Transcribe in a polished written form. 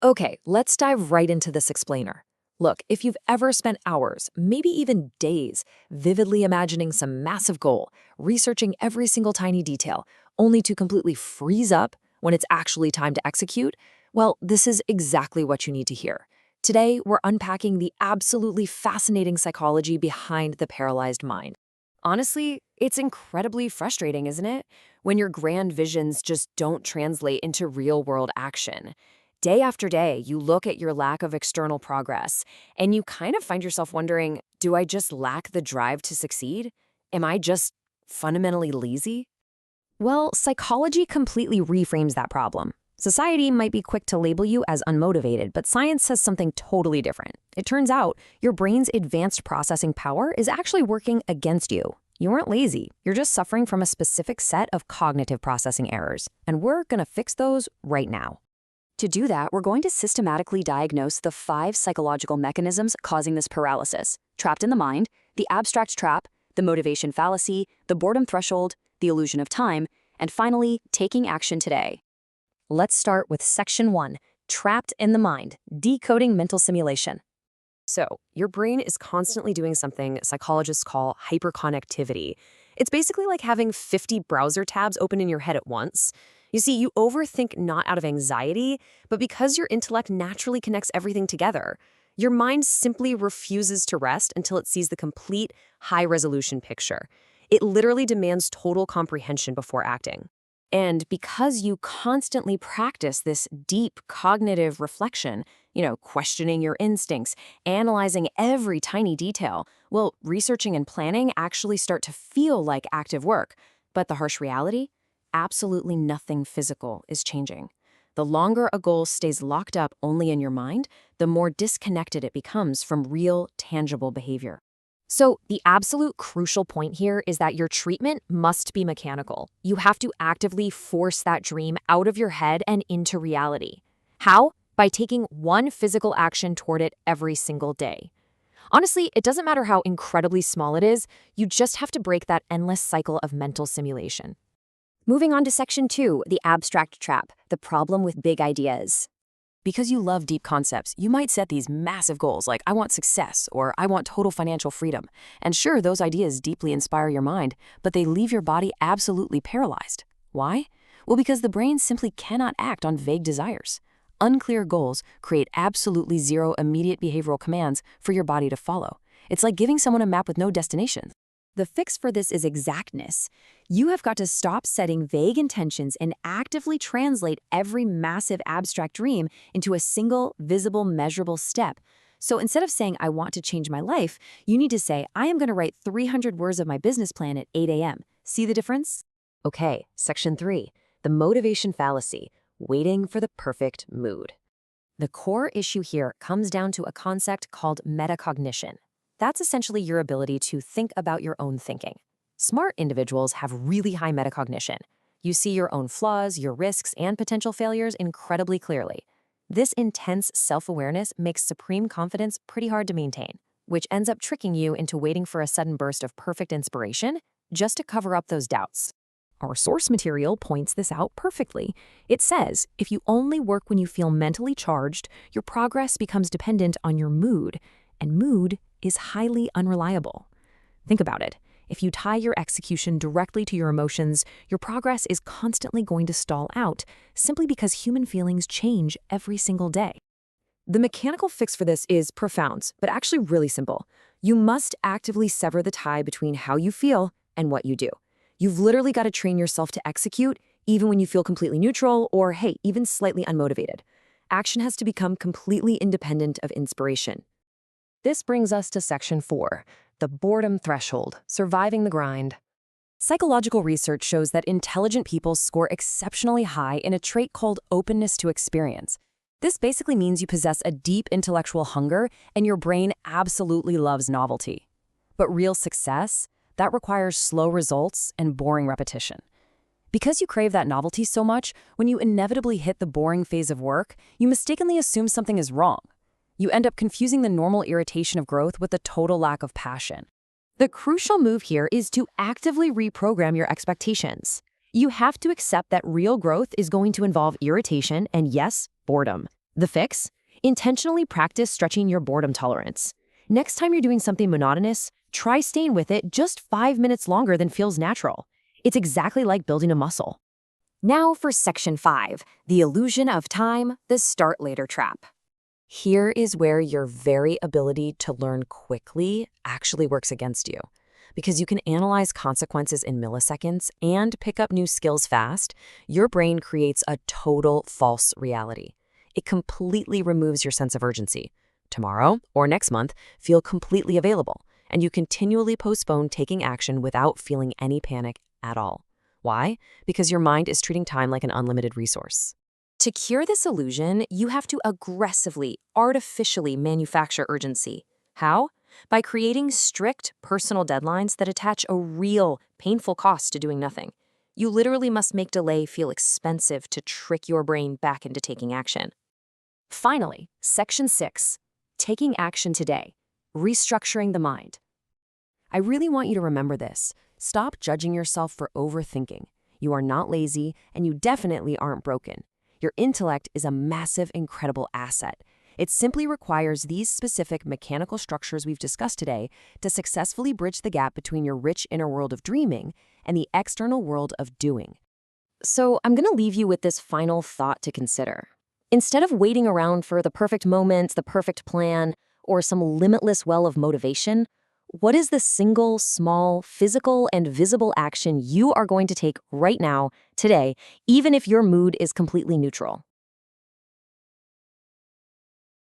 Okay, let's dive right into this explainer. Look, if you've ever spent hours, maybe even days, vividly imagining some massive goal, researching every single tiny detail, only to completely freeze up when it's actually time to execute, well, this is exactly what you need to hear. Today, we're unpacking the absolutely fascinating psychology behind the paralyzed mind. Honestly, it's incredibly frustrating, isn't it? When your grand visions just don't translate into real-world action. Day after day, you look at your lack of external progress, and you kind of find yourself wondering, do I just lack the drive to succeed? Am I just fundamentally lazy? Well, psychology completely reframes that problem. Society might be quick to label you as unmotivated, but science says something totally different. It turns out your brain's advanced processing power is actually working against you. You aren't lazy, you're just suffering from a specific set of cognitive processing errors, and we're gonna fix those right now. To do that, we're going to systematically diagnose the 5 psychological mechanisms causing this paralysis: trapped in the mind, the abstract trap, the motivation fallacy, the boredom threshold, the illusion of time, and finally, taking action today. Let's start with Section 1, Trapped in the Mind, Decoding Mental Simulation. So, your brain is constantly doing something psychologists call hyperconnectivity. It's basically like having 50 browser tabs open in your head at once. You see, you overthink not out of anxiety, but because your intellect naturally connects everything together. Your mind simply refuses to rest until it sees the complete, high-resolution picture. It literally demands total comprehension before acting. And because you constantly practice this deep cognitive reflection, questioning your instincts, analyzing every tiny detail, well, researching and planning actually start to feel like active work. But the harsh reality? Absolutely nothing physical is changing. The longer a goal stays locked up only in your mind, the more disconnected it becomes from real, tangible behavior. So the absolute crucial point here is that your treatment must be mechanical. You have to actively force that dream out of your head and into reality. How? By taking one physical action toward it every single day. Honestly, it doesn't matter how incredibly small it is, you just have to break that endless cycle of mental simulation. Moving on to Section 2, the abstract trap, the problem with big ideas. Because you love deep concepts, you might set these massive goals like, I want success, or I want total financial freedom. And sure, those ideas deeply inspire your mind, but they leave your body absolutely paralyzed. Why? Well, because the brain simply cannot act on vague desires. Unclear goals create absolutely zero immediate behavioral commands for your body to follow. It's like giving someone a map with no destination. The fix for this is exactness. You have got to stop setting vague intentions and actively translate every massive abstract dream into a single, visible, measurable step. So instead of saying, I want to change my life, you need to say, I am going to write 300 words of my business plan at 8 a.m. See the difference? Okay, Section 3, the motivation fallacy, waiting for the perfect mood. The core issue here comes down to a concept called metacognition. That's essentially your ability to think about your own thinking. Smart individuals have really high metacognition. You see your own flaws, your risks, and potential failures incredibly clearly. This intense self-awareness makes supreme confidence pretty hard to maintain, which ends up tricking you into waiting for a sudden burst of perfect inspiration just to cover up those doubts. Our source material points this out perfectly. It says, if you only work when you feel mentally charged, your progress becomes dependent on your mood, and mood is highly unreliable. Think about it. If you tie your execution directly to your emotions, your progress is constantly going to stall out simply because human feelings change every single day. The mechanical fix for this is profound, but actually really simple. You must actively sever the tie between how you feel and what you do. You've literally got to train yourself to execute even when you feel completely neutral or, hey, even slightly unmotivated. Action has to become completely independent of inspiration. This brings us to Section 4, the boredom threshold, surviving the grind. Psychological research shows that intelligent people score exceptionally high in a trait called openness to experience. This basically means you possess a deep intellectual hunger and your brain absolutely loves novelty. But real success, that requires slow results and boring repetition. Because you crave that novelty so much, when you inevitably hit the boring phase of work, you mistakenly assume something is wrong. You end up confusing the normal irritation of growth with the total lack of passion. The crucial move here is to actively reprogram your expectations. You have to accept that real growth is going to involve irritation and, yes, boredom. The fix? Intentionally practice stretching your boredom tolerance. Next time you're doing something monotonous, try staying with it just 5 minutes longer than feels natural. It's exactly like building a muscle. Now for Section 5, the illusion of time, the start later trap. Here is where your very ability to learn quickly actually works against you. Because you can analyze consequences in milliseconds and pick up new skills fast, your brain creates a total false reality. It completely removes your sense of urgency. Tomorrow or next month feel completely available, and you continually postpone taking action without feeling any panic at all. Why? Because your mind is treating time like an unlimited resource. To cure this illusion, you have to aggressively, artificially manufacture urgency. How? By creating strict personal deadlines that attach a real, painful cost to doing nothing. You literally must make delay feel expensive to trick your brain back into taking action. Finally, Section 6, taking action today, restructuring the mind. I really want you to remember this. Stop judging yourself for overthinking. You are not lazy, and you definitely aren't broken. Your intellect is a massive, incredible asset. It simply requires these specific mechanical structures we've discussed today to successfully bridge the gap between your rich inner world of dreaming and the external world of doing. So I'm going to leave you with this final thought to consider. Instead of waiting around for the perfect moment, the perfect plan, or some limitless well of motivation, what is the single, small, physical, and visible action you are going to take right now, today, even if your mood is completely neutral?